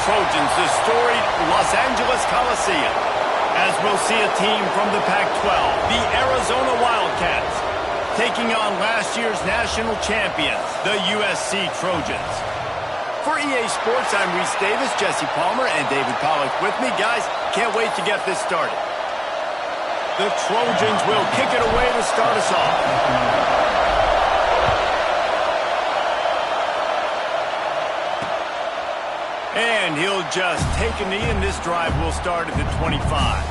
Trojans, the storied Los Angeles Coliseum, as we'll see a team from the Pac-12, the Arizona Wildcats, taking on last year's national champions, the USC Trojans. For EA Sports, I'm Reese Davis, Jesse Palmer, and David Pollack with me. Guys, can't wait to get this started. The Trojans will kick it away to start us off. And he'll just take a knee, and this drive will start at the 25.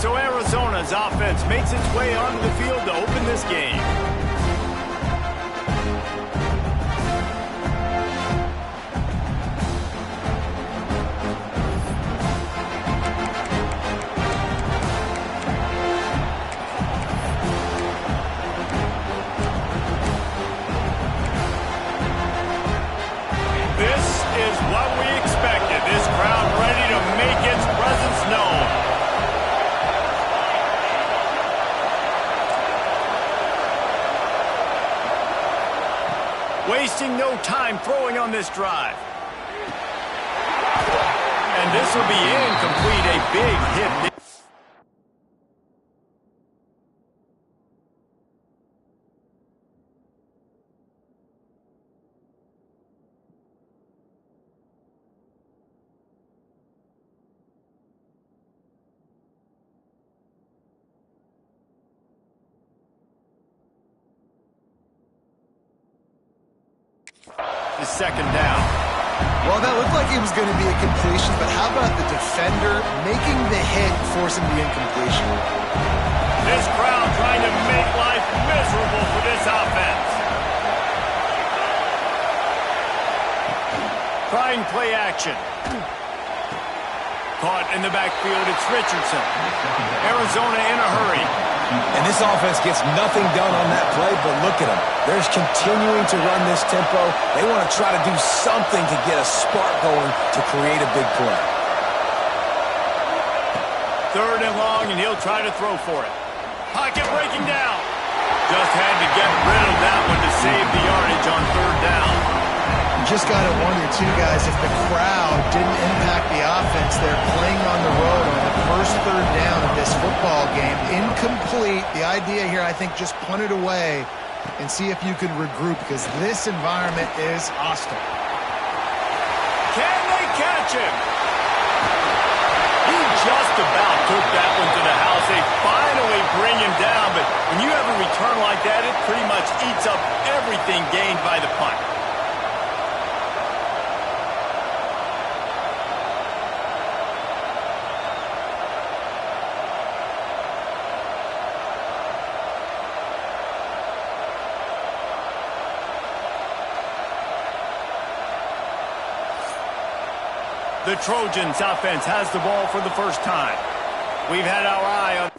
So Arizona's offense makes its way onto the field to open this game. Wasting no time throwing on this drive. And this will be incomplete, a big hit. The second down. Well, that looked like it was going to be a completion, but how about the defender making the hit, forcing the incompletion? This crowd trying to make life miserable for this offense. Trying play action. Caught in the backfield, it's Richardson. Arizona in a hurry. And this offense gets nothing done on that play, but look at them. They're continuing to run this tempo. They want to try to do something to get a spark going to create a big play. Third and long, and he'll try to throw for it. Pocket breaking down. Just had to get rid of that one to save the yardage on third down. You just got to wonder, too, guys, if the crowd didn't impact the offense. They're playing on the road on the first third down of this football game. Incomplete. The idea here, I think, just punt it away and see if you can regroup, because this environment is hostile. Can they catch him? He just about took that one to the house. They finally bring him down, but when you have a return like that, it pretty much eats up everything gained by the punt. The Trojans offense has the ball for the first time. We've had our eye on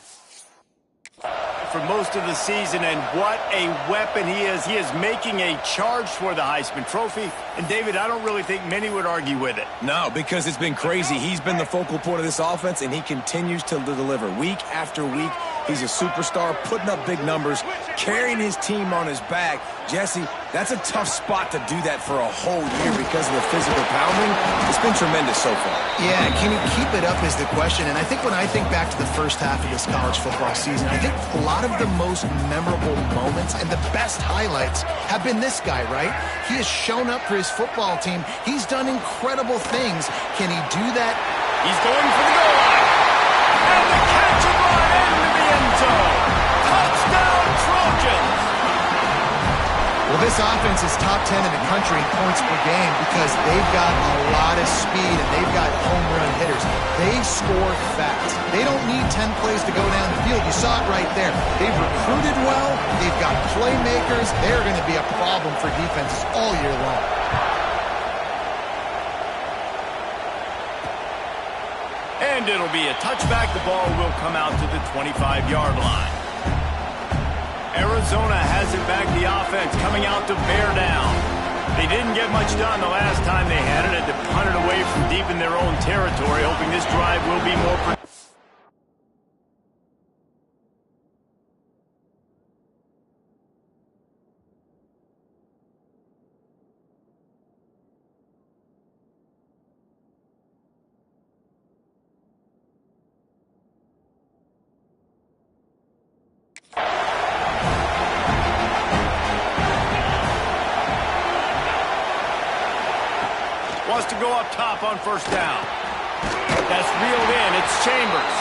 for most of the season, and what a weapon he is. He is making a charge for the Heisman Trophy. And, David, I don't really think many would argue with it. No, because it's been crazy. He's been the focal point of this offense, and he continues to deliver week after week. He's a superstar, putting up big numbers, carrying his team on his back. Jesse, that's a tough spot to do that for a whole year because of the physical pounding. It's been tremendous so far. Yeah, can he keep it up is the question. And I think when I think back to the first half of this college football season, I think a lot of the most memorable moments and the best highlights have been this guy, right? He has shown up for his football team. He's done incredible things. Can he do that? He's going for the goal line. And the catch and run into the end zone. Touchdown, Trojans. Well, this offense is top 10 in the country in points per game because they've got a lot of speed and they've got home run hitters. They score fast. They don't need 10 plays to go down the field. You saw it right there. They've recruited well. They've got playmakers. They're going to be a problem for defenses all year long. And it'll be a touchback. The ball will come out to the 25-yard line. Arizona has it back. The offense coming out to bear down. They didn't get much done the last time they had it. Had to punt it away from deep in their own territory, hoping this drive will be more productive. to go up top on first down. That's reeled in. It's Chambers.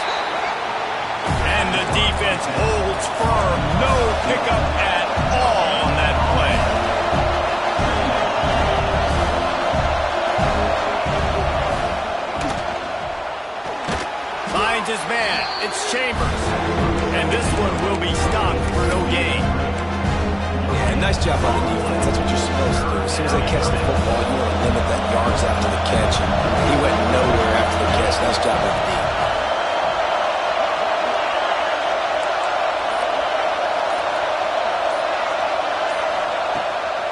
And the defense holds firm. No pickup at all on that play. Finds his man. It's Chambers. And this one will be stopped for no gain. Yeah, nice job on the defense. That's what you're supposed to do. As soon as they catch the football, you want to limit that yards after the catch. And he went nowhere after the catch. Nice job on the D.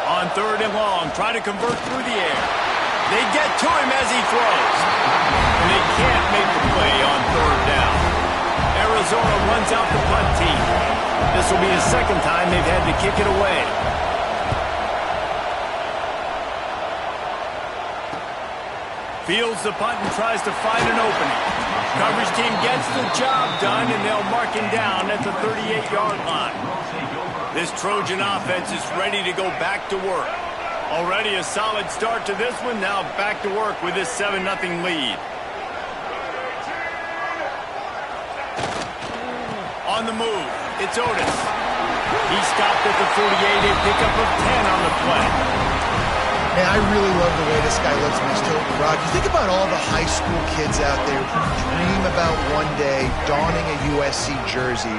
On 3rd and long, try to convert through the air. They get to him as he throws. And they can't make the play on 3rd down. Arizona runs out the punt team. This will be the second time they've had to kick it away. Fields the punt and tries to find an opening. Coverage team gets the job done, and they'll mark him down at the 38-yard line. This Trojan offense is ready to go back to work. Already a solid start to this one. Now back to work with this 7-0 lead. On the move, it's Otis. He stopped at the 48, a pickup of 10 on the play. Man, I really love the way this guy looks when he's tilting the rock. You think about all the high school kids out there who dream about one day donning a USC jersey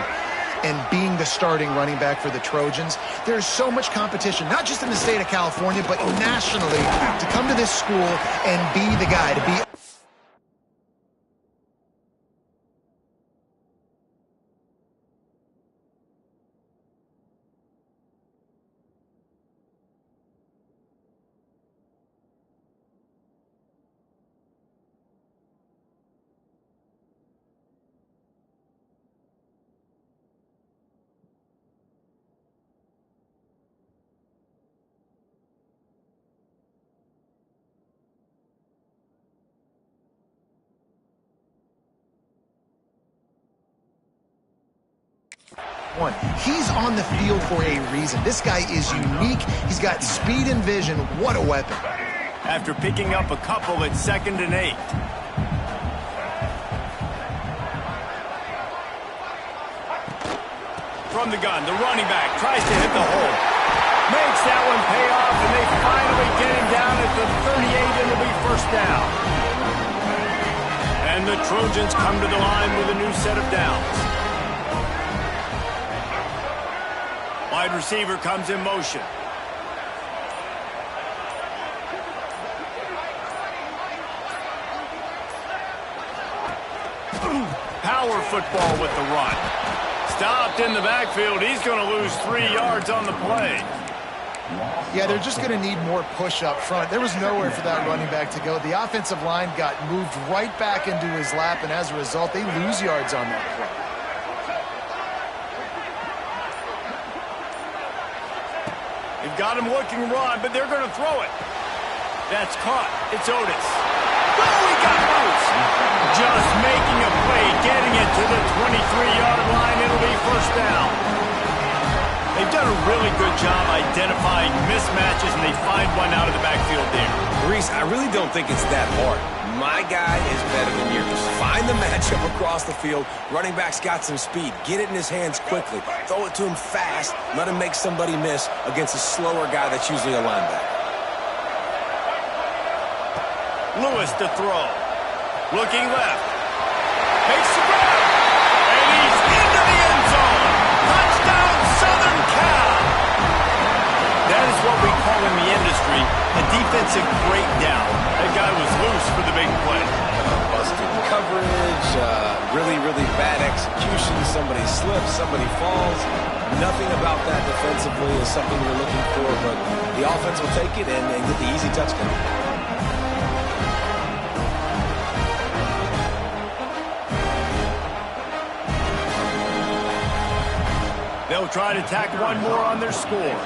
and being the starting running back for the Trojans. There's so much competition, not just in the state of California, but nationally, to come to this school and be the guy, to be... He's on the field for a reason. This guy is unique. He's got speed and vision. What a weapon. After picking up a couple at 2nd and 8. From the gun, the running back tries to hit the hole. Makes that one pay off, and they finally get him down at the 38, and it'll be first down. And the Trojans come to the line with a new set of downs. Wide receiver comes in motion. Power football with the run. Stopped in the backfield. He's going to lose 3 yards on the play. Yeah, they're just going to need more push up front. There was nowhere for that running back to go. The offensive line got moved right back into his lap, and as a result, they lose yards on that play. They've got him looking run, but they're going to throw it. That's caught. It's Otis. Oh, he got loose. Just making a play, getting it to the 23-yard line. It'll be first down. They've done a really good job identifying mismatches, and they find one out of the backfield there. Reese, I really don't think it's that hard. My guy is better than yours. Find the matchup across the field. Running back's got some speed. Get it in his hands quickly. Throw it to him fast. Let him make somebody miss against a slower guy that's usually a linebacker. Lewis to throw. Looking left. Makes the grab. And he's into the end zone. Touchdown, Southern Cal. That is what we call in the industry a defensive breakdown. That guy was loose for the big play. Busted coverage, really, really bad execution. Somebody slips, somebody falls. Nothing about that defensively is something you're looking for, but the offense will take it and get the easy touchdown. They'll try to tack one more on their score.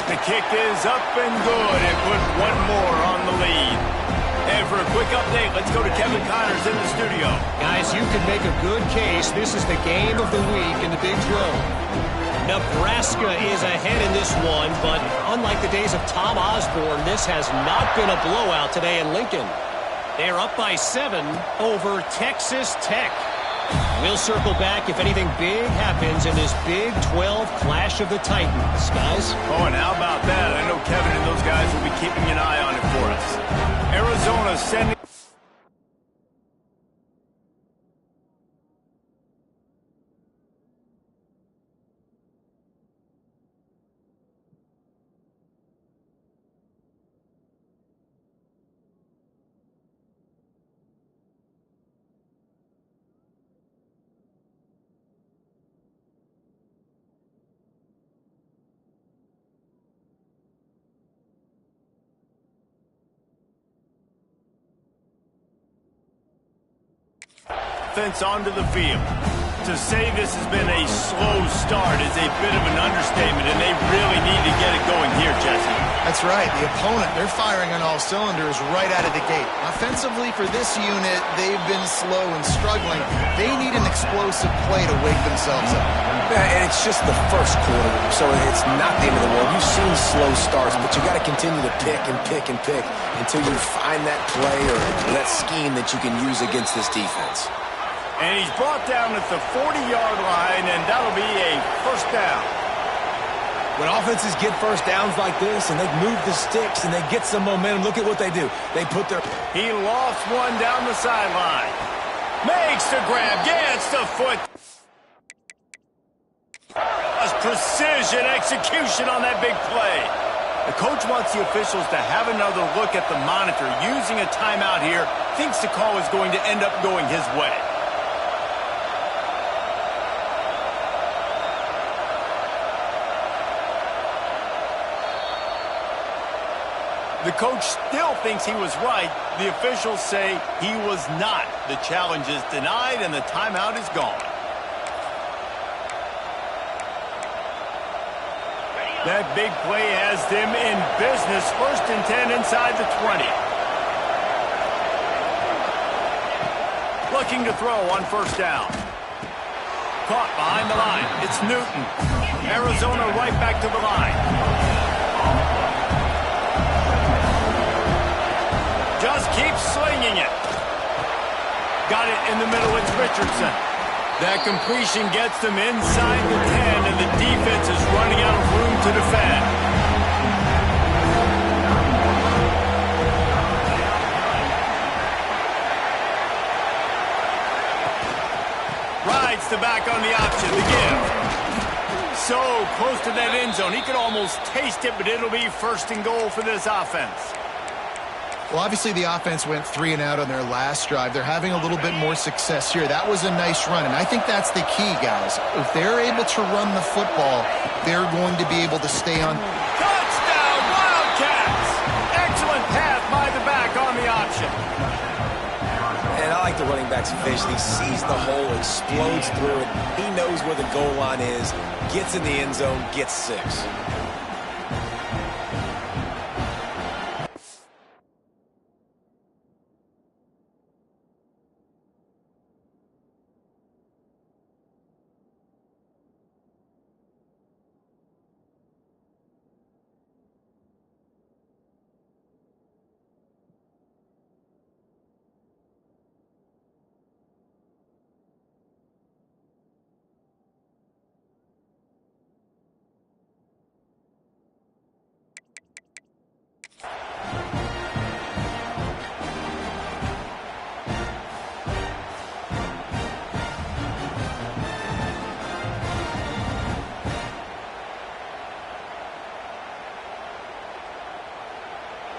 The kick is up and good and put one more on the lead. And for a quick update, let's go to Kevin Connors in the studio. Guys, you can make a good case. This is the game of the week in the Big 12. Nebraska is ahead in this one, but unlike the days of Tom Osborne, this has not been a blowout today in Lincoln. They're up by 7 over Texas Tech. We'll circle back if anything big happens in this Big 12 Clash of the Titans, guys. Oh, and how about that? I know Kevin and those guys will be keeping an eye on it for us. Arizona sending... offense onto the field. To say this has been a slow start is a bit of an understatement, and they really need to get it going here, Jesse. That's right. The opponent, they're firing on all cylinders right out of the gate. Offensively for this unit, they've been slow and struggling. They need an explosive play to wake themselves up. Yeah, and it's just the first quarter, so it's not the end of the world. You've seen slow starts, but you got to continue to pick and pick and pick until you find that play or that scheme that you can use against this defense. And he's brought down at the 40-yard line, and that'll be a first down. When offenses get first downs like this and they move the sticks and they get some momentum, look at what they do. They put their... He lost one down the sideline. Makes the grab, gets the foot. Precision execution on that big play. The coach wants the officials to have another look at the monitor. Using a timeout here, thinks the call is going to end up going his way. The coach still thinks he was right. The officials say he was not. The challenge is denied and the timeout is gone. That big play has them in business. 1st and 10 inside the 20. Looking to throw on first down. Caught behind the line. It's Newton. Arizona right back to the line. Just keeps slinging it. Got it in the middle. It's Richardson. That completion gets them inside the 10, and the defense is running out of room to defend. Rides the back on the option. The give. So close to that end zone. He could almost taste it, but it'll be 1st and goal for this offense. Well, obviously the offense went 3 and out on their last drive. They're having a little bit more success here. That was a nice run, and I think that's the key, guys. If they're able to run the football, they're going to be able to stay on. Touchdown, Wildcats! Excellent pass by the back on the option. And I like the running back's vision. He sees the hole, explodes through it. He knows where the goal line is, gets in the end zone, gets 6.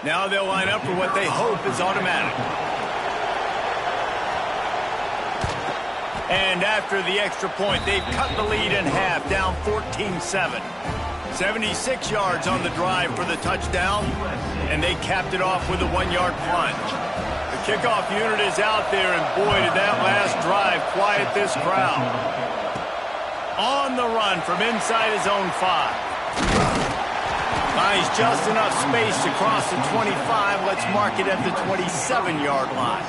Now they'll line up for what they hope is automatic. And after the extra point, they've cut the lead in half, down 14-7. 76 yards on the drive for the touchdown, and they capped it off with a 1-yard plunge. The kickoff unit is out there, and boy, did that last drive quiet this crowd. On the run from inside his own 5. Buys just enough space to cross the 25. Let's mark it at the 27-yard line.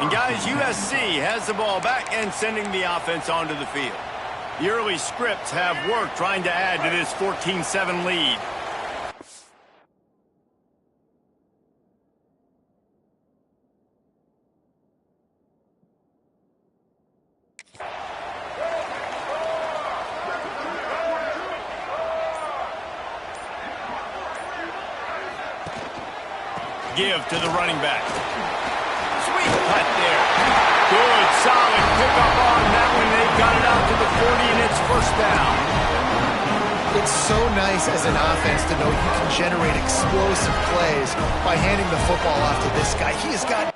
And guys, USC has the ball back and sending the offense onto the field. The early scripts have worked trying to add to this 14-7 lead. Give to the running back. Sweet cut there. Good, solid pickup on that one. They've got it out to the 40, and it's first down. It's so nice as an offense to know you can generate explosive plays by handing the football off to this guy. He has got...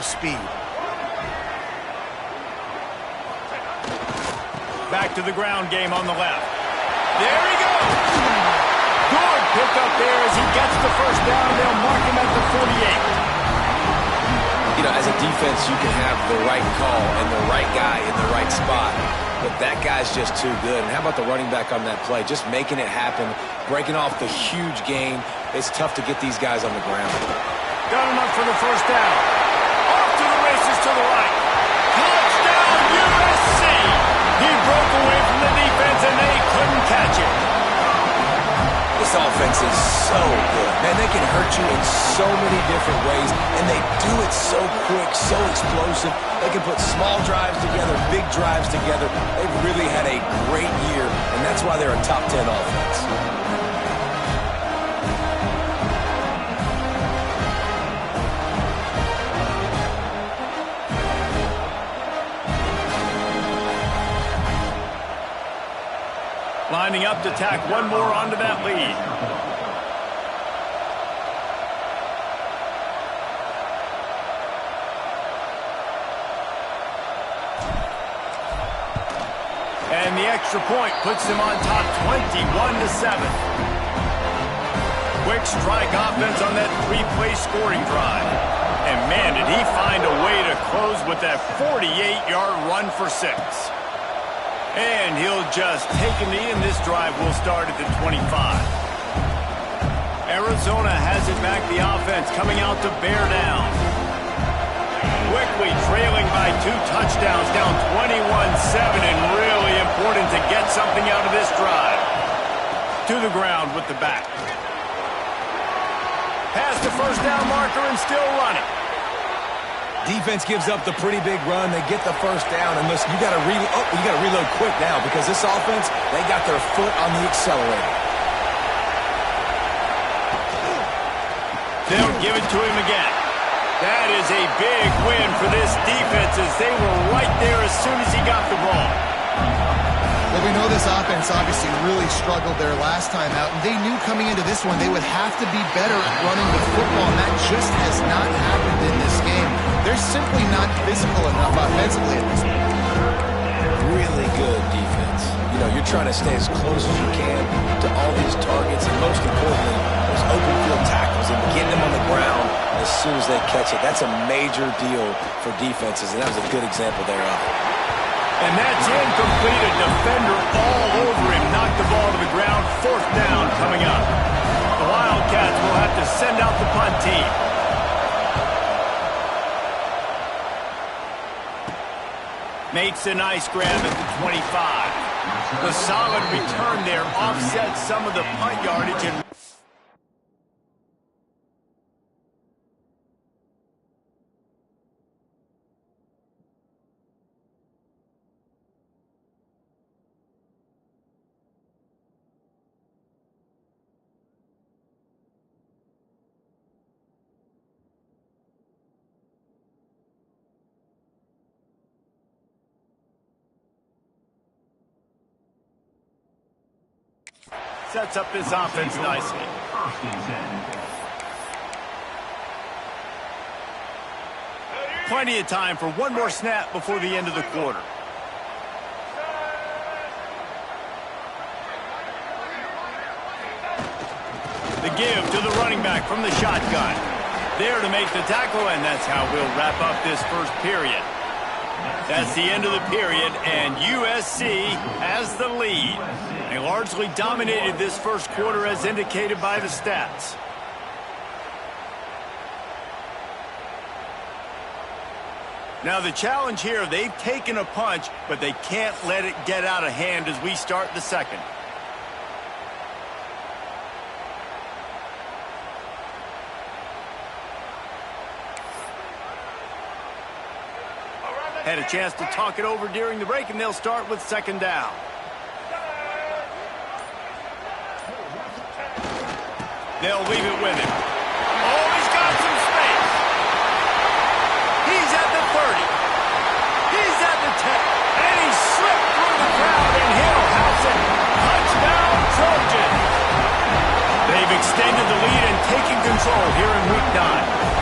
speed. Back to the ground game on the left. There he goes. Good pickup there as he gets the first down. They'll mark him at the 48. You know, as a defense, you can have the right call and the right guy in the right spot, but that guy's just too good. And how about the running back on that play? Just making it happen, breaking off the huge gain. It's tough to get these guys on the ground. Got enough for the first down. To the right. Touchdown, USC! He broke away from the defense, and they couldn't catch him. This offense is so good. Man, they can hurt you in so many different ways, and they do it so quick, so explosive. They can put small drives together, big drives together. They've really had a great year, and that's why they're a top 10 offense. Lining up to tack one more onto that lead. And the extra point puts them on top 21-7. Quick strike offense on that three-play scoring drive. And man, did he find a way to close with that 48-yard run for 6. And he'll just take a knee, and this drive will start at the 25. Arizona has it back, the offense coming out to bear down. Quickly trailing by 2 touchdowns, down 21-7, and really important to get something out of this drive. To the ground with the back. Past the first down marker and still running. Defense gives up the pretty big run. They get the first down, and listen, you got to reload quick now because this offense, they got their foot on the accelerator. They'll give it to him again. That is a big win for this defense as they were right there as soon as he got the ball. Well, we know this offense obviously really struggled their last time out, and they knew coming into this one they would have to be better at running the football, and that just has not happened in this game. They're simply not physical enough offensively at this point. Really good defense. You know, you're trying to stay as close as you can to all these targets, and most importantly, those open field tackles and getting them on the ground as soon as they catch it. That's a major deal for defenses, and that was a good example there of it. And that's incomplete. A defender all over him. Knocked the ball to the ground. 4th down coming up. The Wildcats will have to send out the punt team. Makes a nice grab at the 25. The solid return there offsets some of the punt yardage and sets up this offense nicely. Plenty of time for one more snap before the end of the quarter. The give to the running back from the shotgun. There to make the tackle, and that's how we'll wrap up this first period. That's the end of the period, and USC has the lead. They largely dominated this first quarter as indicated by the stats. Now the challenge here, they've taken a punch, but they can't let it get out of hand as we start the second. Had a chance to talk it over during the break, and they'll start with second down. They'll leave it with him. Oh, he's got some space. He's at the 30. He's at the 10. And he slipped through the crowd, and he'll house it. Touchdown, Trojans. They've extended the lead and taken control here in Week 9.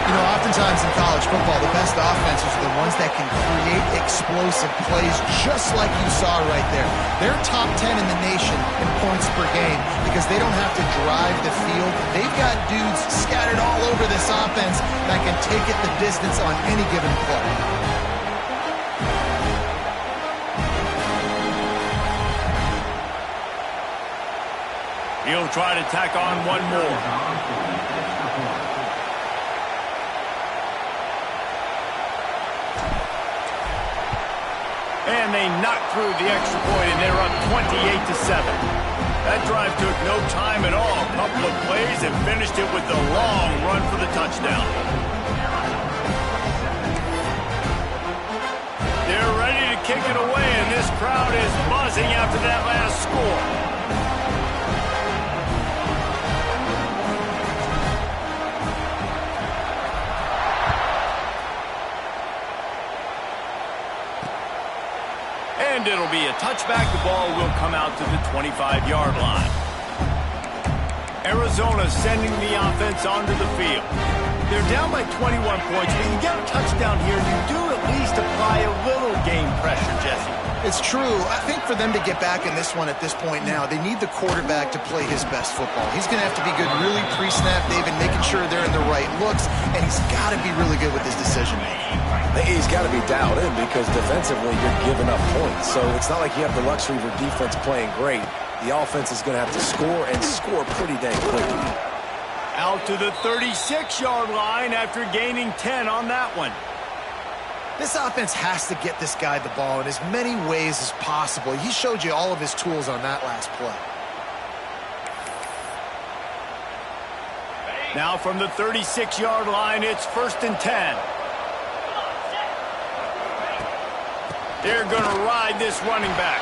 You know, oftentimes in college football, the best offenses are the ones that can create explosive plays just like you saw right there. They're top 10 in the nation in points per game because they don't have to drive the field. They've got dudes scattered all over this offense that can take it the distance on any given play. He'll try to tack on one more. And they knocked through the extra point, and they're up 28-7. That drive took no time at all. A couple of plays and finished it with the long run for the touchdown. They're ready to kick it away, and this crowd is buzzing after that last score. And it'll be a touchback. The ball will come out to the 25-yard line. Arizona sending the offense onto the field. They're down by 21 points, but you get a touchdown here, you do at least apply a little game pressure, Jesse. It's true. I think for them to get back in this one at this point now, they need the quarterback to play his best football. He's going to have to be good really pre-snap, David, making sure they're in the right looks, and he's got to be really good with his decision-making. He's got to be dialed in because defensively you're giving up points. So it's not like you have the luxury of your defense playing great. The offense is going to have to score and score pretty dang quickly. Out to the 36-yard line after gaining 10 on that one. This offense has to get this guy the ball in as many ways as possible. He showed you all of his tools on that last play. Now from the 36-yard line, it's 1st and 10. They're going to ride this running back.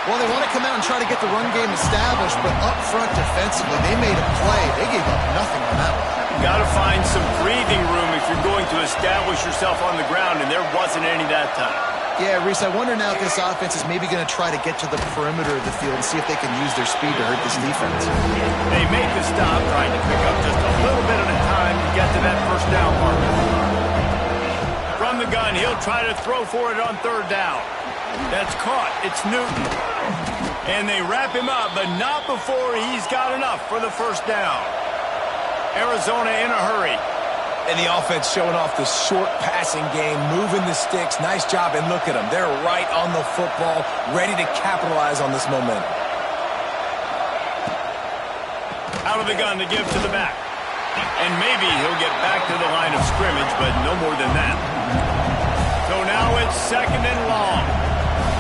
Well, they want to come out and try to get the run game established, but up front defensively, they made a play. They gave up nothing on that one. Got to find some breathing room if you're going to establish yourself on the ground, and there wasn't any that time. Yeah, Reese, I wonder now if this offense is maybe going to try to get to the perimeter of the field and see if they can use their speed to hurt this defense. They make the stop, trying to pick up just a little bit at a time to get to that first down marker. From the gun, he'll try to throw for it on 3rd down. That's caught. It's Newton. And they wrap him up, but not before he's got enough for the first down. Arizona in a hurry. And the offense showing off the short passing game, moving the sticks. Nice job, and look at them. They're right on the football, ready to capitalize on this momentum. Out of the gun to give to the back. And maybe he'll get back to the line of scrimmage, but no more than that. So now it's 2nd and long.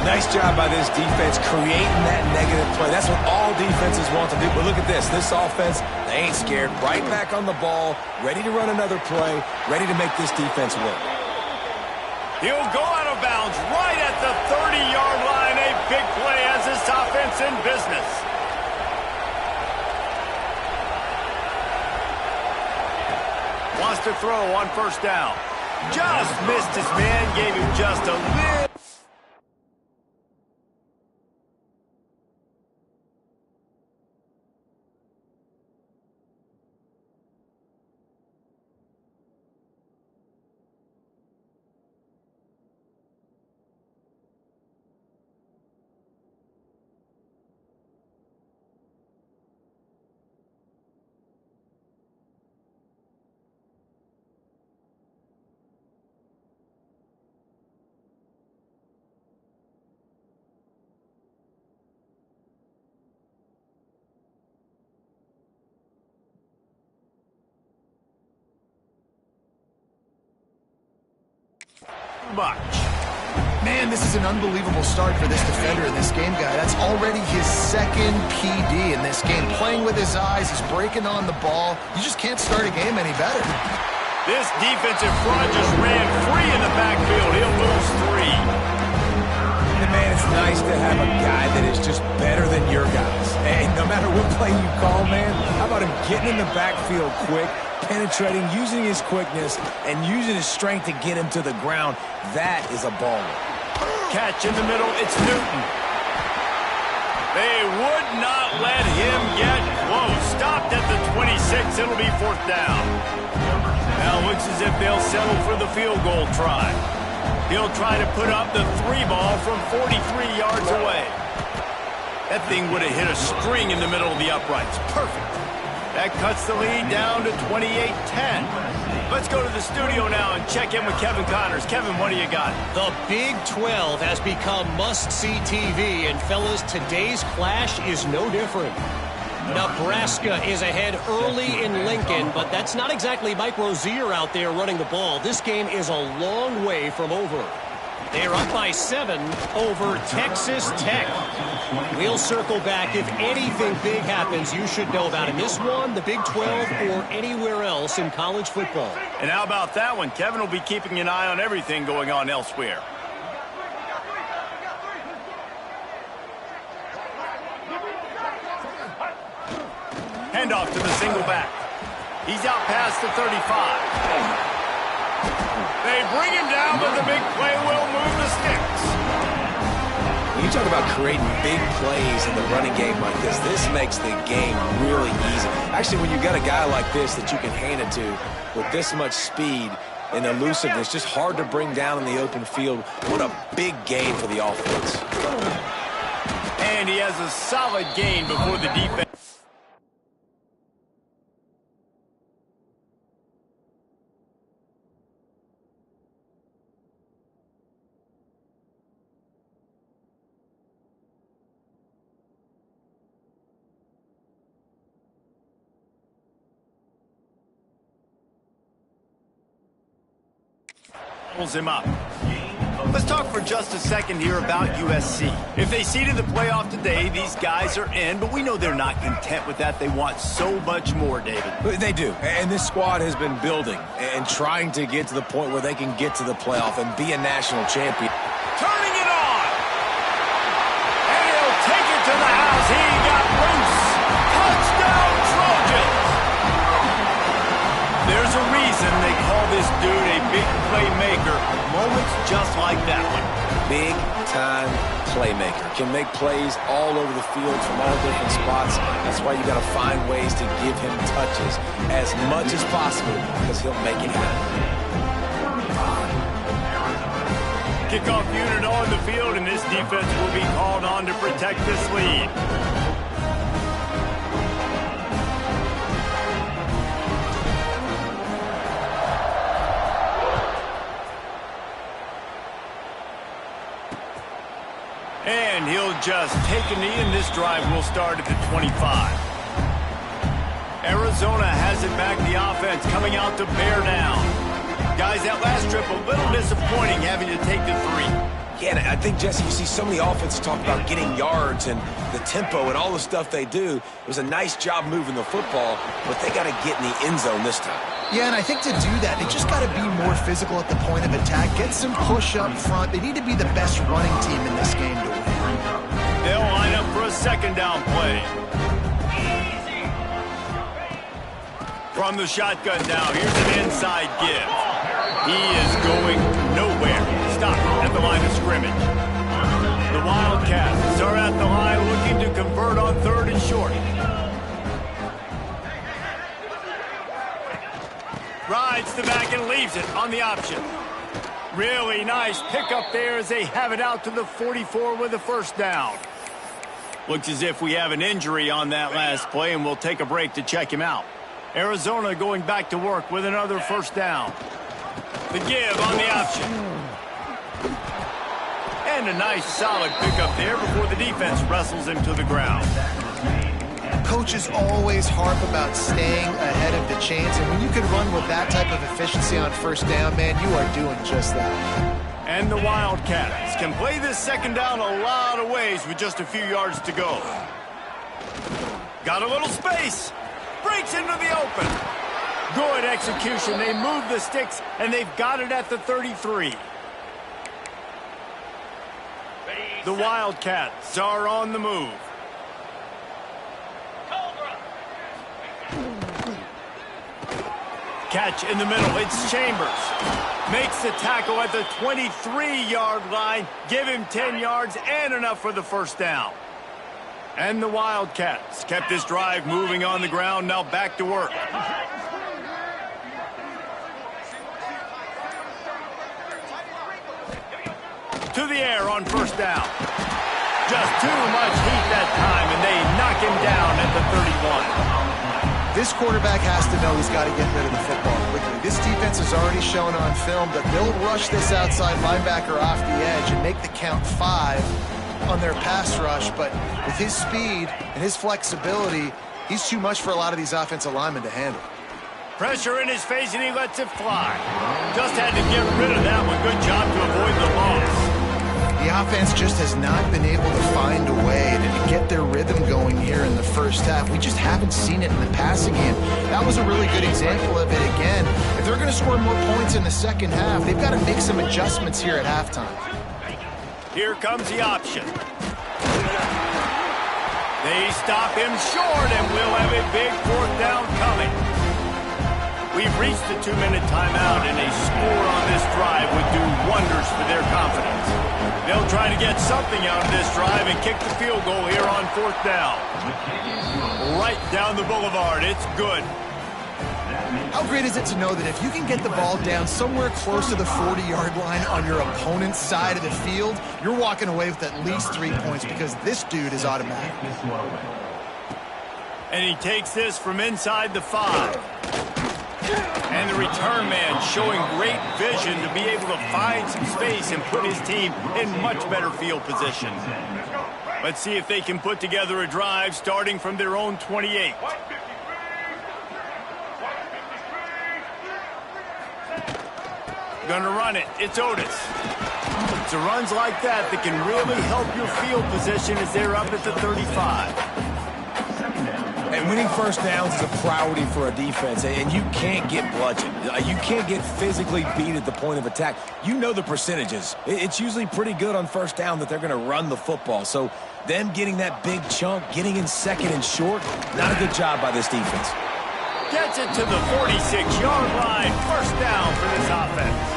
Nice job by this defense creating that negative play. That's what all defenses want to do. But look at this. This offense, they ain't scared. Right back on the ball, ready to run another play, ready to make this defense work. He'll go out of bounds right at the 30-yard line. A big play as this offense in business. Wants to throw on 1st down. Just missed his man, gave him just a little. much. Man, this is an unbelievable start for this defender in this game, guy. That's already his second PD in this game. Playing with his eyes, he's breaking on the ball. You just can't start a game any better. This defensive front just ran free in the backfield. He'll lose 3. And man, it's nice to have a guy that is just better than your guys. And no matter what play you call, man, how about him getting in the backfield quick, penetrating, using his quickness, and using his strength to get him to the ground. That is a baller. Catch in the middle, it's Newton. They would not let him get close. Stopped at the 26, it'll be 4th down. Now it looks as if they'll settle for the field goal try. He'll try to put up the 3 ball from 43 yards away. That thing would have hit a string in the middle of the uprights. Perfect. That cuts the lead down to 28-10. Let's go to the studio now and check in with Kevin Connors. Kevin, what do you got? The Big 12 has become must-see TV, and fellas, today's clash is no different. Nebraska is ahead early in Lincoln, but that's not exactly Mike Rozier out there running the ball. This game is a long way from over. They're up by 7 over Texas Tech. We'll circle back. If anything big happens, you should know about it. This one, the Big 12, or anywhere else in college football. And how about that one? Kevin will be keeping an eye on everything going on elsewhere. Handoff to the single back. He's out past the 35. They bring him down, but the big play will move the sticks. When you talk about creating big plays in the running game like this makes the game really easy. Actually, when you got a guy like this that you can hand it to with this much speed and elusiveness, just hard to bring down in the open field. What a big gain for the offense. And he has a solid gain before the defense. Pulls him up. Let's talk for just a second here about USC. If they seeded the playoff today, these guys are in, but we know they're not content with that. They want so much more, David. They do, and this squad has been building and trying to get to the point where they can get to the playoff and be a national champion. Turning it on! And he'll take it to the house. He got loose. Touchdown, Trojans! There's a reason they call this dude a big playmaker. Moments just like that one. Big-time playmaker. Can make plays all over the field from all different spots. That's why you got to find ways to give him touches as much as possible because he'll make it happen. Kickoff unit on the field, and this defense will be called on to protect this lead. And he'll just take a knee, and this drive will start at the 25. Arizona has it back. The offense coming out to bear down. Guys, that last trip a little disappointing having to take the 3. Yeah, and I think, Jesse, you see so many offenses talk about getting yards and the tempo and all the stuff they do. It was a nice job moving the football, but they got to get in the end zone this time. Yeah, and I think to do that, they just got to be more physical at the point of attack, get some push up front. They need to be the best running team in this game to win. They'll line up for a second down play. From the shotgun now, here's an inside give. He is going nowhere. Stop at the line of scrimmage. The Wildcats are at the line looking to convert on 3rd and short. Rides the back and leaves it on the option. Really nice pickup there as they have it out to the 44 with a 1st down. Looks as if we have an injury on that last play, and we'll take a break to check him out. Arizona going back to work with another 1st down. The give on the option. And a nice solid pickup there before the defense wrestles him to the ground. Coaches always harp about staying ahead of the chains, and when you can run with that type of efficiency on 1st down, man, you are doing just that. And the Wildcats can play this second down a lot of ways with just a few yards to go. Got a little space. Breaks into the open. Good execution. They move the sticks, and they've got it at the 33. The Wildcats are on the move. Catch in the middle. It's Chambers. Makes the tackle at the 23-yard line. Give him 10 yards and enough for the first down. And the Wildcats kept this drive moving on the ground. Now back to work. To the air on first down. Just too much heat that time, and they knock him down at the 31. This quarterback has to know he's got to get rid of the football quickly. This defense has already shown on film that they'll rush this outside linebacker off the edge and make the count 5 on their pass rush, but with his speed and his flexibility, he's too much for a lot of these offensive linemen to handle. Pressure in his face, and he lets it fly. Just had to get rid of that one. Good job to avoid the loss. The offense just has not been able to find a way to get their rhythm going here in the first half. We just haven't seen it in the passing game. That was a really good example of it again. If they're going to score more points in the second half, they've got to make some adjustments here at halftime. Here comes the option. They stop him short, and we'll have a big fourth down coming. We've reached the 2-minute timeout, and a score on this drive would do wonders for their confidence. They'll try to get something out of this drive and kick the field goal here on fourth down. Right down the boulevard. It's good. How great is it to know that if you can get the ball down somewhere close to the 40-yard line on your opponent's side of the field, you're walking away with at least 3 points because this dude is automatic. And he takes this from inside the 5. And the return man showing great vision to be able to find some space and put his team in much better field position. Let's see if they can put together a drive starting from their own 28. Gonna run it. It's Otis. It's runs like that that can really help your field position as they're up at the 35. And winning first downs is a priority for a defense, and you can't get bludgeoned. You can't get physically beat at the point of attack. You know the percentages. It's usually pretty good on first down that they're going to run the football. So them getting that big chunk, getting in second and short, not a good job by this defense. Gets it to the 46-yard line. First down for this offense.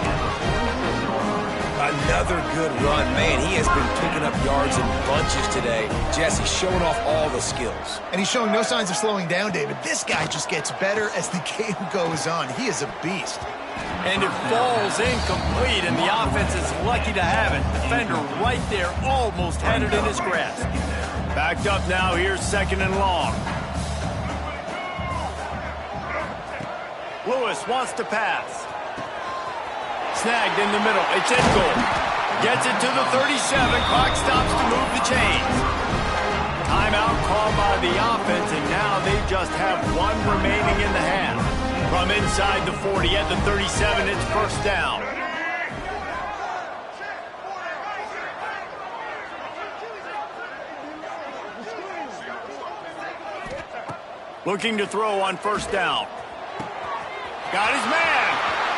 Another good run. Man, he has been picking up yards in bunches today. Jesse showing off all the skills. And he's showing no signs of slowing down, David. This guy just gets better as the game goes on. He is a beast. And it falls incomplete, and the offense is lucky to have it. Defender right there almost had it in his grasp. Backed up now. Here's second and long. Lewis wants to pass. Snagged in the middle. It's in goal. Gets it to the 37. Clock stops to move the chains. Timeout called by the offense, and now they just have one remaining in the half. From inside the 40 at the 37, it's first down. Looking to throw on first down. Got his man.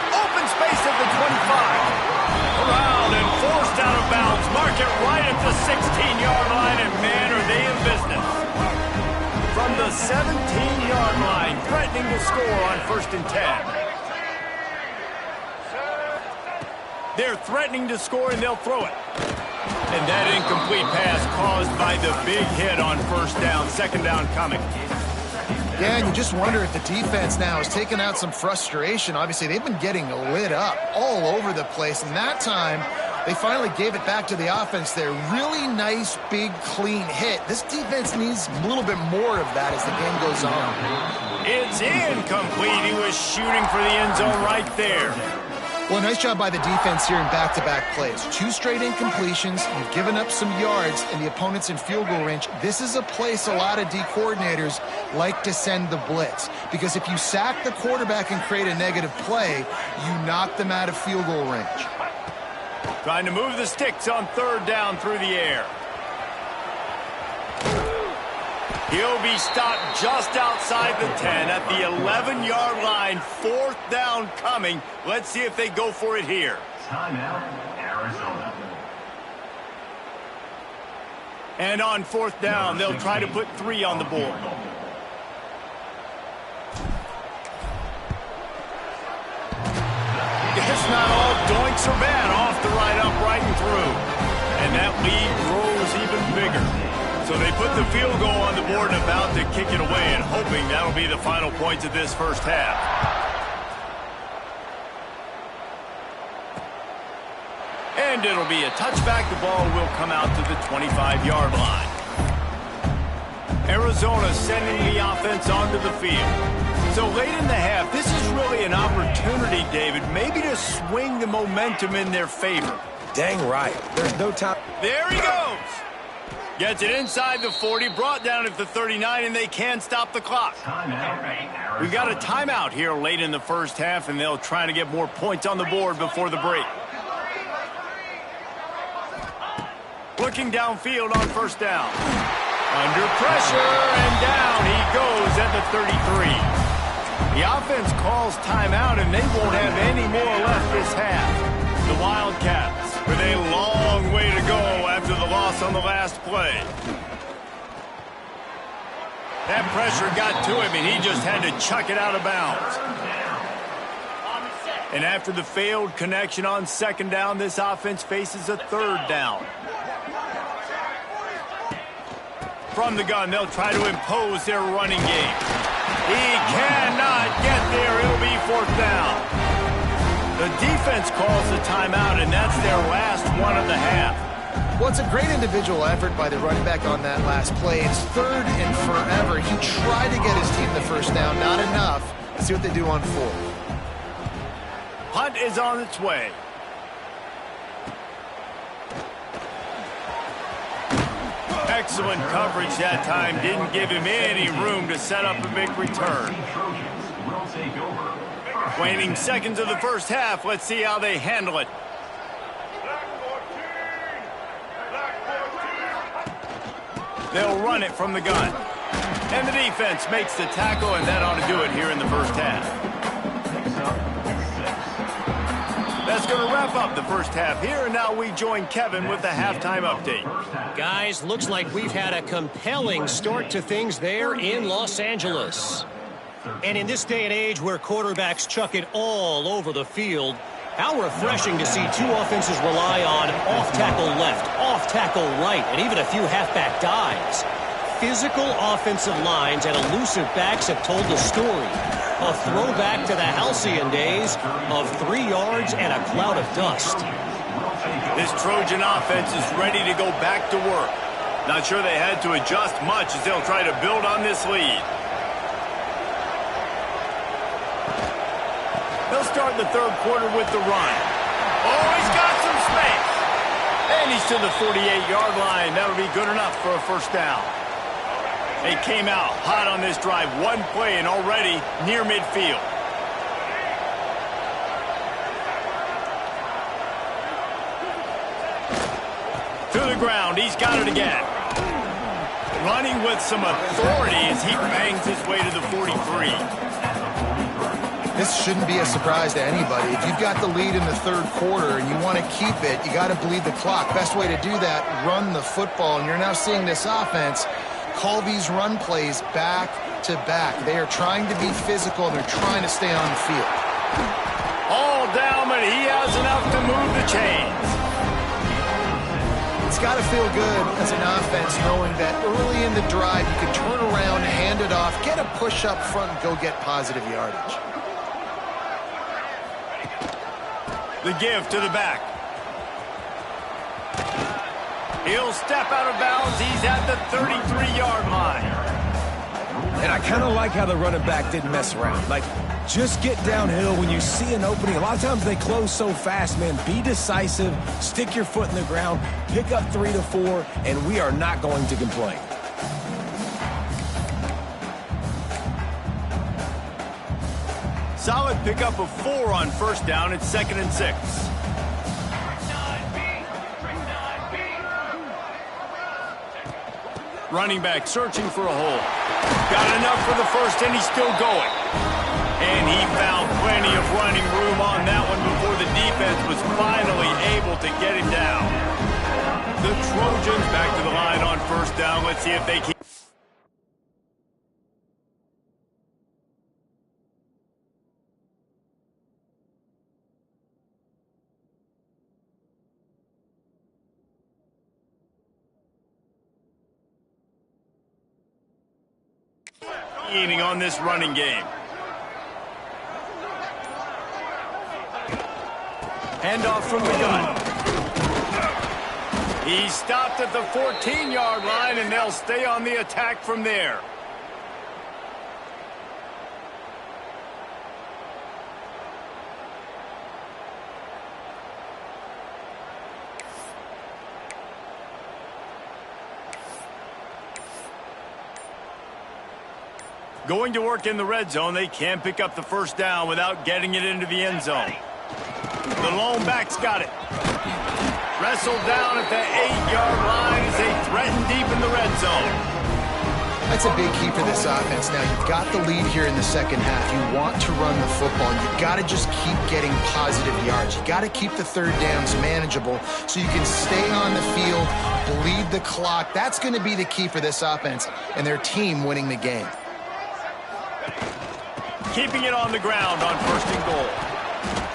Open space at the 25. Around and forced out of bounds. Mark it right at the 16-yard line, and man, are they in business. From the 17-yard line, threatening to score on first and 10. They're threatening to score, and they'll throw it. And that incomplete pass caused by the big hit on first down. Second down coming. Yeah, and you just wonder if the defense now has taken out some frustration. Obviously, they've been getting lit up all over the place, and that time they finally gave it back to the offense there. Really nice, big, clean hit. This defense needs a little bit more of that as the game goes on. It's incomplete. He was shooting for the end zone right there. Well, nice job by the defense here in back-to-back plays. 2 straight incompletions. You've given up some yards, and the opponent's in field goal range. This is a place a lot of D coordinators like to send the blitz, because if you sack the quarterback and create a negative play, you knock them out of field goal range. Trying to move the sticks on third down through the air. He'll be stopped just outside the 10 at the 11-yard line. Fourth down coming. Let's see if they go for it here. Timeout, Arizona. And on fourth down, they'll try to put 3 on the board. It's not all doinks are bad. Off the right, upright, and through. And that lead grows even bigger. So they put the field goal on the board and about to kick it away, and hoping that'll be the final points of this first half. And it'll be a touchback. The ball will come out to the 25-yard line. Arizona sending the offense onto the field. So late in the half, this is really an opportunity, David, maybe to swing the momentum in their favor. Dang right. There's no time. There he goes. Gets it inside the 40, brought down at the 39, and they can't stop the clock. We got a timeout here late in the first half, and they'll try to get more points on the board before the break. Looking downfield on first down. Under pressure, and down he goes at the 33. The offense calls timeout, and they won't have any more left this half. The Wildcats with a long way to go after the loss on the last play. That pressure got to him, and he just had to chuck it out of bounds. And after the failed connection on second down, this offense faces a third down. From the gun, they'll try to impose their running game. He cannot get there. It'll be fourth down. The defense calls the timeout, and that's their last one of the half. Well, it's a great individual effort by the running back on that last play. It's third and forever. He tried to get his team the first down. Not enough. Let's see what they do on fourth. Hunt is on its way. Excellent coverage that time. Didn't give him any room to set up a big return. Waning seconds of the first half. Let's see how they handle it. They'll run it from the gun. And the defense makes the tackle, and that ought to do it here in the first half. That's going to wrap up the first half here, and now we join Kevin with the halftime update. Guys, looks like we've had a compelling start to things there in Los Angeles. And in this day and age where quarterbacks chuck it all over the field, how refreshing to see two offenses rely on off-tackle left, off-tackle right, and even a few halfback dives. Physical offensive lines and elusive backs have told the story. A throwback to the halcyon days of 3 yards and a cloud of dust. This Trojan offense is ready to go back to work. Not sure they had to adjust much as they'll try to build on this lead. They'll start the third quarter with the run. Oh, he's got some space. And he's to the 48-yard line. That'll be good enough for a first down. They came out hot on this drive. One play and already near midfield. To the ground. He's got it again. Running with some authority as he bangs his way to the 43. This shouldn't be a surprise to anybody. If you've got the lead in the third quarter and you want to keep it, you got to bleed the clock. Best way to do that, run the football. And you're now seeing this offense call these run plays back to back. They are trying to be physical. They're trying to stay on the field. All down, but he has enough to move the chains. It's got to feel good as an offense knowing that early in the drive you can turn around, hand it off, get a push up front, and go get positive yardage. The give to the back. He'll step out of bounds. He's at the 33-yard line. And I kind of like how the running back didn't mess around. Like, just get downhill when you see an opening. A lot of times they close so fast, man. Be decisive. Stick your foot in the ground. Pick up 3 to 4, and we are not going to complain. Solid pickup of 4 on first down. It's 2nd and 6. Running back searching for a hole. Got enough for the first, and he's still going. And he found plenty of running room on that one before the defense was finally able to get him down. The Trojans back to the line on first down. Let's see if they can. Eating on this running game. Handoff from the gun. He stopped at the 14-yard line, and they'll stay on the attack from there. Going to work in the red zone. They can't pick up the first down without getting it into the end zone. The lone back's got it. Wrestled down at the 8-yard line as they threaten deep in the red zone. That's a big key for this offense. Now, you've got the lead here in the second half. You want to run the football. You've got to just keep getting positive yards. You've got to keep the third downs manageable so you can stay on the field, bleed the clock. That's going to be the key for this offense and their team winning the game. Keeping it on the ground on first and goal.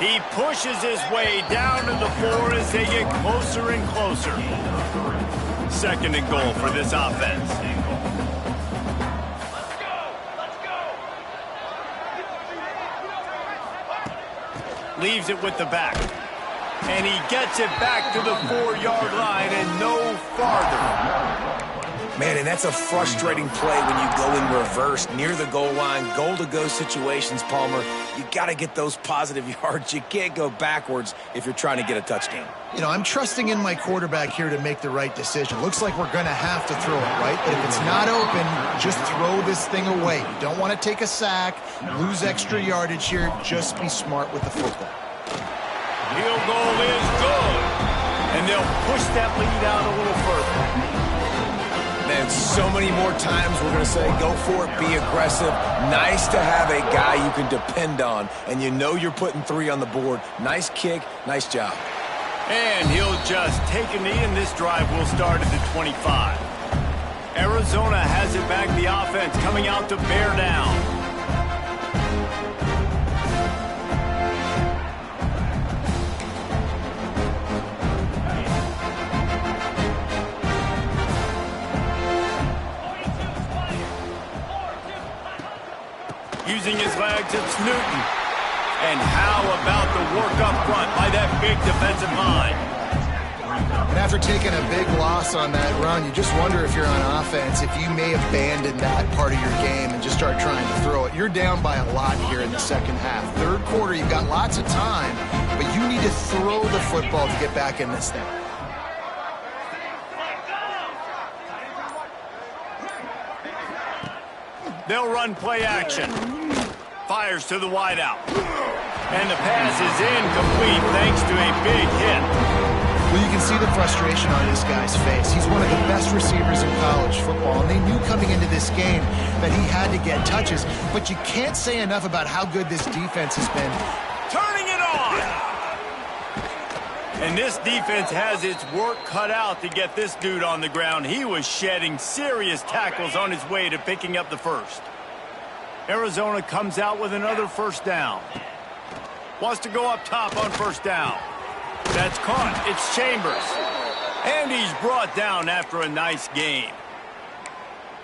He pushes his way down to the 4 as they get closer and closer. Second and goal for this offense. Leaves it with the back. And he gets it back to the 4-yard line and no farther. Man, and that's a frustrating play when you go in reverse near the goal line, goal-to-go situations, Palmer. You got to get those positive yards. You can't go backwards if you're trying to get a touchdown. You know, I'm trusting in my quarterback here to make the right decision. Looks like we're going to have to throw it, right? But if it's not open, just throw this thing away. You don't want to take a sack, lose extra yardage here. Just be smart with the football. Field goal is good. And they'll push that lead out a little further. And so many more times we're going to say, go for it, be aggressive. Nice to have a guy you can depend on, and you know you're putting 3 on the board. Nice kick, nice job. And he'll just take a knee, and this drive will start at the 25. Arizona has it back, the offense coming out to bear down. Using his legs, it's Newton. And how about the work up front by that big defensive line? And after taking a big loss on that run, you just wonder if you're on offense, if you may abandon that part of your game and just start trying to throw it. You're down by a lot here in the second half. Third quarter, you've got lots of time, but you need to throw the football to get back in this thing. They'll run play action. Fires to the wideout. And the pass is incomplete thanks to a big hit. Well, you can see the frustration on this guy's face. He's one of the best receivers in college football, and they knew coming into this game that he had to get touches. But you can't say enough about how good this defense has been. Turning it on! And this defense has its work cut out to get this dude on the ground. He was shedding serious tackles on his way to picking up the first. Arizona comes out with another first down. Wants to go up top on first down. That's caught. It's Chambers. And he's brought down after a nice game.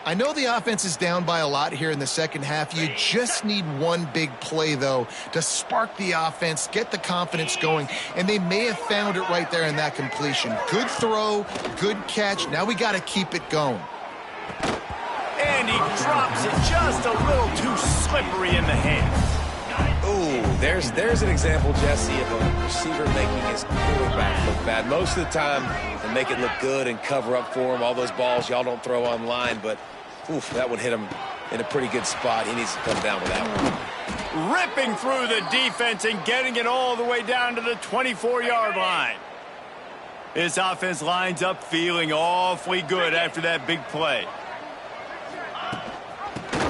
I know the offense is down by a lot here in the second half. You just need one big play, though, to spark the offense, get the confidence going, and they may have found it right there in that completion. Good throw, good catch. Now we got to keep it going. And he drops it just a little too slippery in the hands. Ooh, there's an example, Jesse, of a receiver making his quarterback look bad. Most of the time, they make it look good and cover up for him. All those balls y'all don't throw online, but oof, that would hit him in a pretty good spot. He needs to come down with that one. Ripping through the defense and getting it all the way down to the 24-yard line. This offense lines up feeling awfully good after that big play.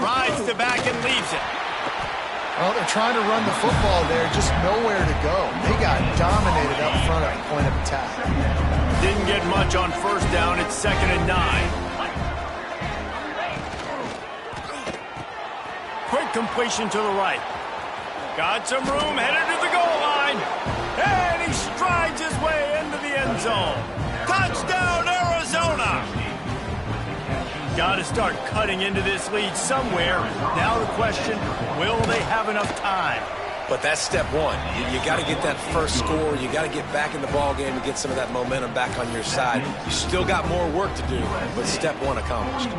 Rides the back and leaves it. Well, they're trying to run the football there, just nowhere to go. They got dominated up front at the point of attack. Didn't get much on first down. It's 2nd and 9. Quick completion to the right. Got some room, headed to the goal line. And he strides his way into the end zone. Touchdown, Arizona! Got to start cutting into this lead somewhere. Now the question, will they have enough time? But that's step one. You got to get that first score. You got to get back in the ball game and get some of that momentum back on your side. You still got more work to do, but step one accomplished.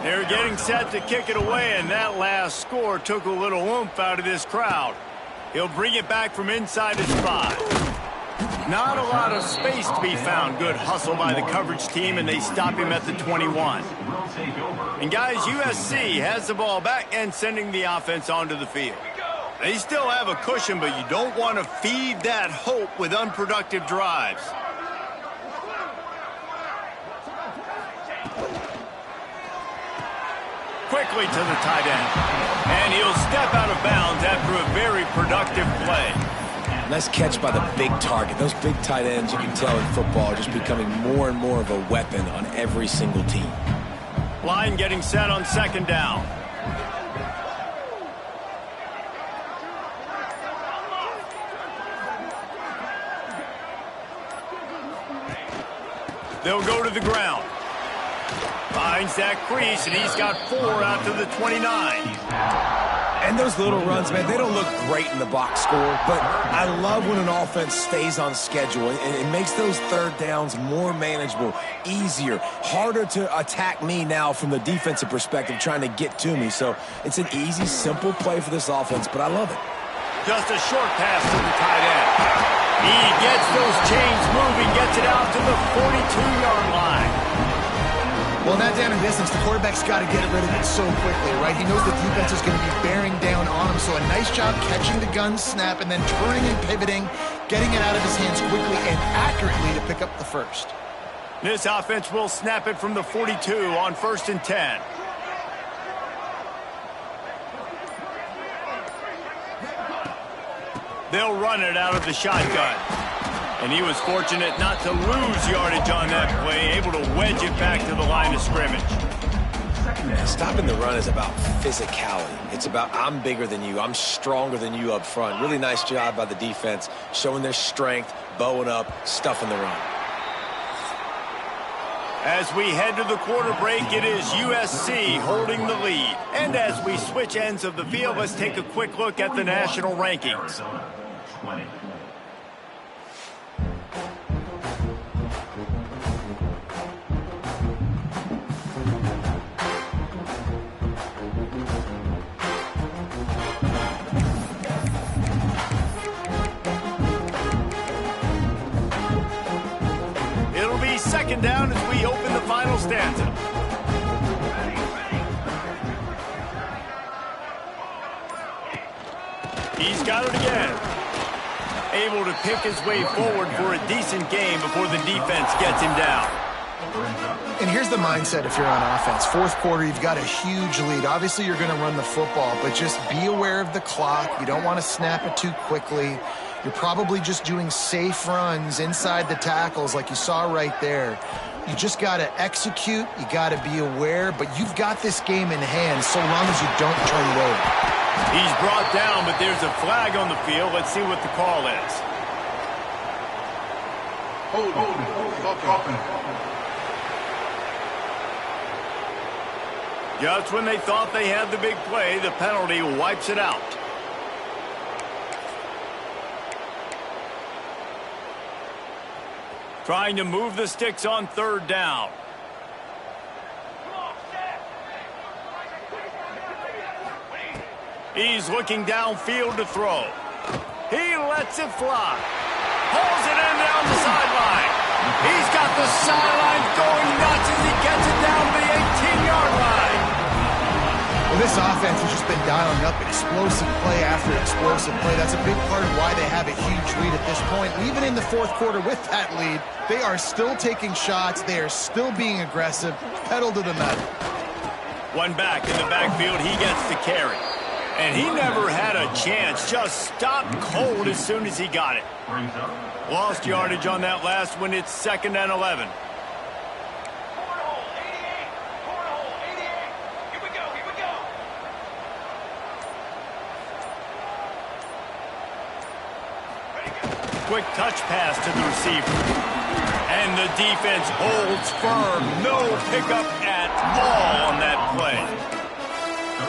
They're getting set to kick it away, and that last score took a little oomph out of this crowd. He'll bring it back from inside his 5. Not a lot of space to be found. Good hustle by the coverage team, and they stop him at the 21. And guys, USC has the ball back and sending the offense onto the field. They still have a cushion, but you don't want to feed that hope with unproductive drives. Quickly to the tight end. And he'll step out of bounds after a very productive play. Nice catch by the big target. Those big tight ends, you can tell in football, are just becoming more and more of a weapon on every single team. Line getting set on 2nd down. They'll go to the ground. Finds that crease, and he's got 4 out to the 29. And those little runs, man, they don't look great in the box score, but I love when an offense stays on schedule, and it makes those third downs more manageable, easier, harder to attack me now from the defensive perspective trying to get to me. So it's an easy, simple play for this offense, but I love it. Just a short pass to the tight end. He gets those chains moving, gets it out to the 42-yard line. Well, in that down and distance, the quarterback's got to get rid of it so quickly, right? He knows the defense is going to be bearing down on him, so a nice job catching the gun snap and then turning and pivoting, getting it out of his hands quickly and accurately to pick up the first. This offense will snap it from the 42 on 1st and 10. They'll run it out of the shotgun. And he was fortunate not to lose yardage on that play, able to wedge it back to the line of scrimmage. Stopping the run is about physicality. It's about I'm bigger than you, I'm stronger than you up front. Really nice job by the defense, showing their strength, bowing up, stuffing the run. As we head to the quarter break, it is USC holding the lead. And as we switch ends of the field, let's take a quick look at the national rankings. 20. It'll be 2nd down as we open the final stanza. He's got it again. Able to pick his way forward for a decent game before the defense gets him down. And here's the mindset if you're on offense. 4th quarter, you've got a huge lead. Obviously, you're going to run the football, but just be aware of the clock. You don't want to snap it too quickly. You're probably just doing safe runs inside the tackles like you saw right there. You just got to execute. You got to be aware, but you've got this game in hand so long as you don't turn it over. He's brought down, but there's a flag on the field. Let's see what the call is. Just when they thought they had the big play, the penalty wipes it out. Trying to move the sticks on 3rd down. He's looking downfield to throw. He lets it fly. Pulls it in down the sideline. He's got the sideline going nuts as he gets it down to the 18-yard line. Well, this offense has just been dialing up explosive play after explosive play. That's a big part of why they have a huge lead at this point. Even in the fourth quarter with that lead, they are still taking shots. They are still being aggressive, pedal to the metal. One back in the backfield, he gets the carry. And he never had a chance, just stopped cold as soon as he got it. Lost yardage on that last one. It's 2nd and 11. Quick touch pass to the receiver. And the defense holds firm. No pickup at all on that play.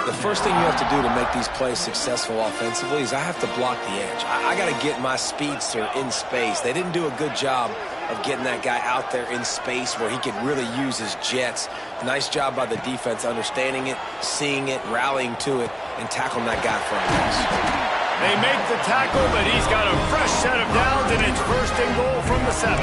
The first thing you have to do to make these plays successful offensively is I have to block the edge. I got to get my speedster in space. They didn't do a good job of getting that guy out there in space where he could really use his jets. Nice job by the defense understanding it, seeing it, rallying to it, and tackling that guy for a loss. They make the tackle, but he's got a fresh set of downs, and it's 1st and goal from the 7.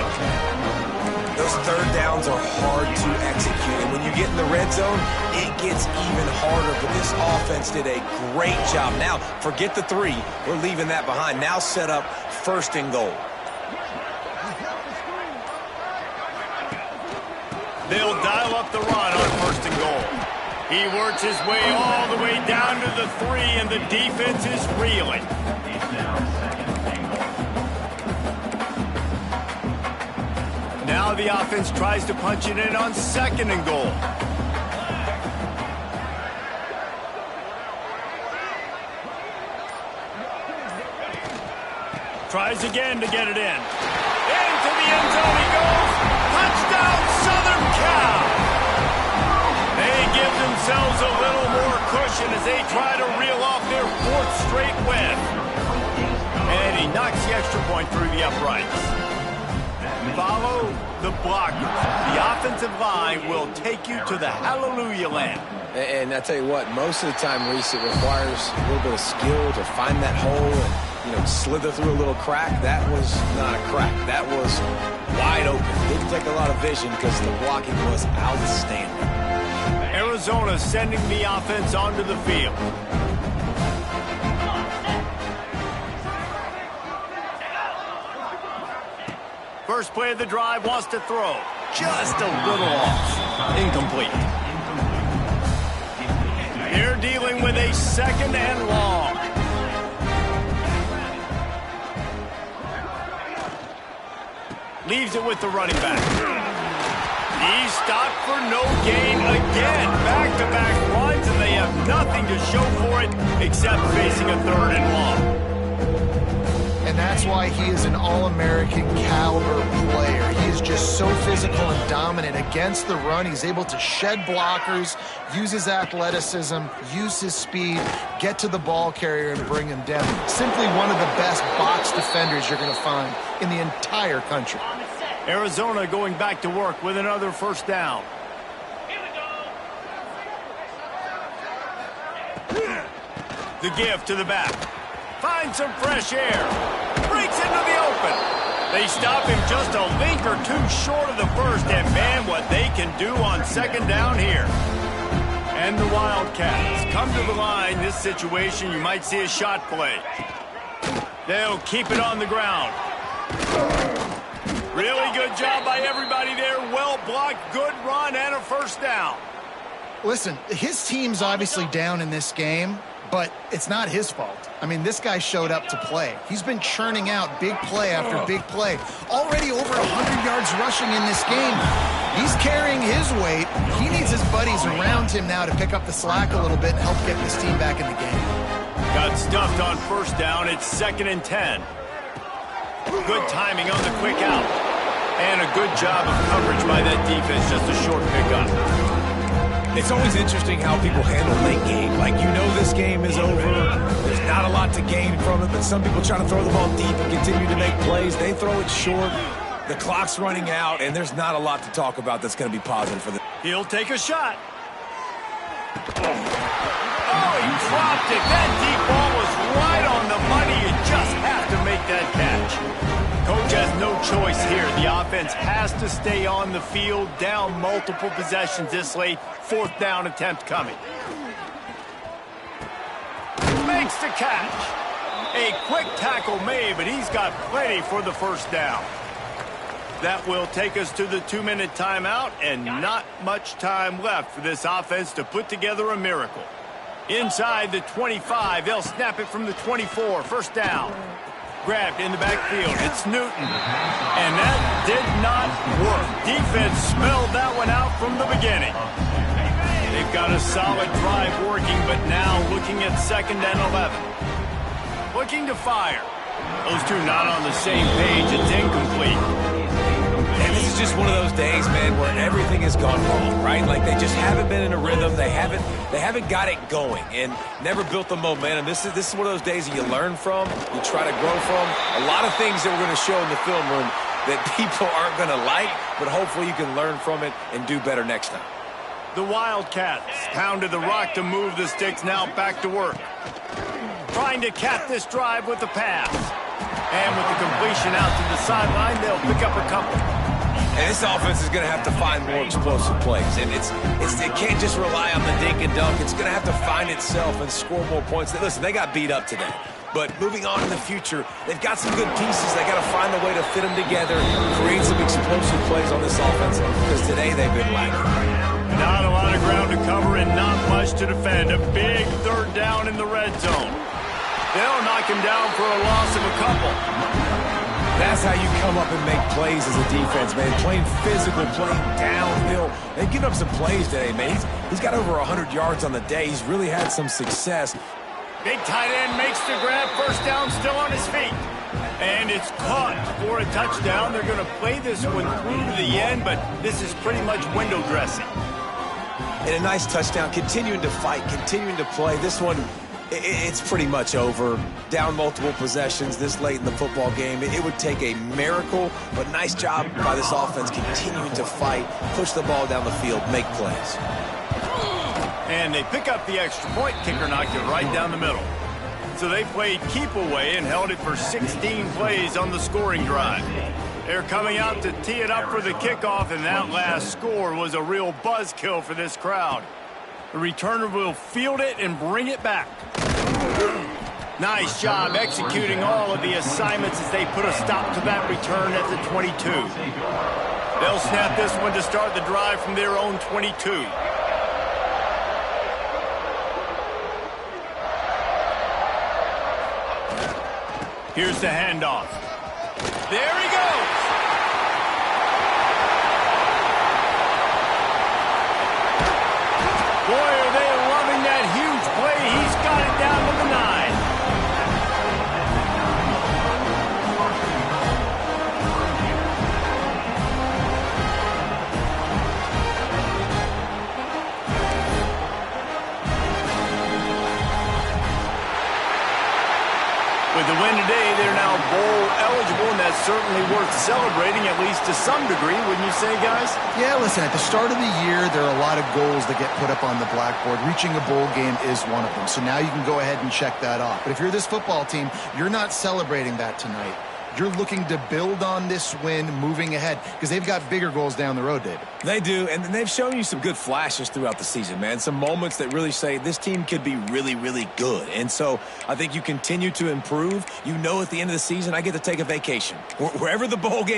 Those third downs are hard to execute, and when you get in the red zone, it gets even harder, but this offense did a great job. Now, forget the 3. We're leaving that behind. Now set up 1st and goal. They'll dial up the run on 1st and goal. He works his way all the way down to the 3, and the defense is reeling. Now the offense tries to punch it in on 2nd and goal. Tries again to get it in. Into the end zone he goes. Touchdown, Southern Cal! They give themselves a little more cushion as they try to reel off their 4th straight win. And he knocks the extra point through the uprights. Follow the blockers. The offensive line will take you to the hallelujah land. And I tell you what, most of the time, Rzsl, it requires a little bit of skill to find that hole and, slither through a little crack. That was not a crack. That was wide open. Didn't take a lot of vision because the blocking was outstanding. Arizona sending the offense onto the field. First play of the drive, wants to throw. Just a little off. Incomplete. They're dealing with a 2nd and long. Leaves it with the running back. He's stopped for no gain again. Back-to-back runs, and they have nothing to show for it except facing a 3rd and long. And that's why he is an All-American caliber player. He is just so physical and dominant against the run. He's able to shed blockers, use his athleticism, use his speed, get to the ball carrier and bring him down. Simply one of the best box defenders you're going to find in the entire country. Arizona going back to work with another 1st down. The give to the back. Finds some fresh air. Breaks into the open. They stop him just a link or 2 short of the 1st, and man, what they can do on 2nd down here. And the Wildcats come to the line. This situation, you might see a shot play. They'll keep it on the ground. Really good job by everybody there. Well blocked, good run, and a 1st down. Listen, his team's obviously down in this game, but it's not his fault. I mean, this guy showed up to play. He's been churning out big play after big play. Already over 100 yards rushing in this game. He's carrying his weight. He needs his buddies around him now to pick up the slack a little bit and help get this team back in the game. Got stuffed on 1st down. It's 2nd and 10. Good timing on the quick out. And a good job of coverage by that defense. Just a short pickup. It's always interesting how people handle late game. Like, this game is over. There's not a lot to gain from it, but some people try to throw the ball deep and continue to make plays. They throw it short. The clock's running out, and there's not a lot to talk about that's going to be positive for them. He'll take a shot. Oh, he dropped it. That deep ball was right on the money. You just have to make that catch. Coach has no choice here. The offense has to stay on the field, down multiple possessions this late. 4th down attempt coming. makes the catch. A quick tackle made, but he's got plenty for the first down. That will take us to the 2-minute timeout, and not much time left for this offense to put together a miracle. Inside the 25, they'll snap it from the 24, first down. Grabbed in the backfield, it's Newton. And that did not work. Defense smelled that one out from the beginning. They've got a solid drive working, but now looking at 2nd and 11. Looking to fire. Those two not on the same page, it's incomplete. And this is just one of those days, man, where everything has gone wrong, right? Like they just haven't been in a rhythm. They haven't got it going and never built the momentum. This is one of those days that you learn from, you try to grow from. A lot of things that we're going to show in the film room that people aren't going to like, but hopefully you can learn from it and do better next time. The Wildcats pounded the rock to move the sticks, now back to work. Trying to cap this drive with the pass. And with the completion out to the sideline, they'll pick up a couple. And this offense is going to have to find more explosive plays. And it can't just rely on the dink and dunk. It's going to have to find itself and score more points. Listen, they got beat up today. But moving on in the future, they've got some good pieces. They got to find a way to fit them together, create some explosive plays on this offense, because today they've been lacking. Not a lot of ground to cover and not much to defend. A big 3rd down in the red zone. They'll knock him down for a loss of a couple. That's how you come up and make plays as a defense, man. Playing physical, playing downhill. They've given up some plays today, man. He's got over 100 yards on the day. He's really had some success. Big tight end makes the grab. First down, still on his feet. And it's caught for a touchdown. They're going to play this one through to the end, but this is pretty much window dressing. And a nice touchdown, continuing to fight, continuing to play. This one, it's pretty much over. Down multiple possessions this late in the football game. It would take a miracle, but nice job by this offense continuing to fight, push the ball down the field, make plays. And they pick up the extra point. Kicker knocked it right down the middle. So they played keep away and held it for 16 plays on the scoring drive. They're coming out to tee it up for the kickoff, and that last score was a real buzzkill for this crowd. The returner will field it and bring it back. Nice job executing all of the assignments as they put a stop to that return at the 22. They'll snap this one to start the drive from their own 22. Here's the handoff. There he goes. Boy, are they loving that huge play. He's got it down to the 9. With the win today, they're now bowl eligible, and that's certainly worth celebrating, at least to some degree, wouldn't you say, guys? Yeah, listen, at the start of the year, there are a lot of goals that get put up on the blackboard. Reaching a bowl game is one of them. So now you can go ahead and check that off. But if you're this football team, you're not celebrating that tonight. You're looking to build on this win moving ahead, because they've got bigger goals down the road, David. They do, and they've shown you some good flashes throughout the season, man. Some moments that really say this team could be really, really good. And so I think you continue to improve. You know at the end of the season, I get to take a vacation. Wherever the bowl game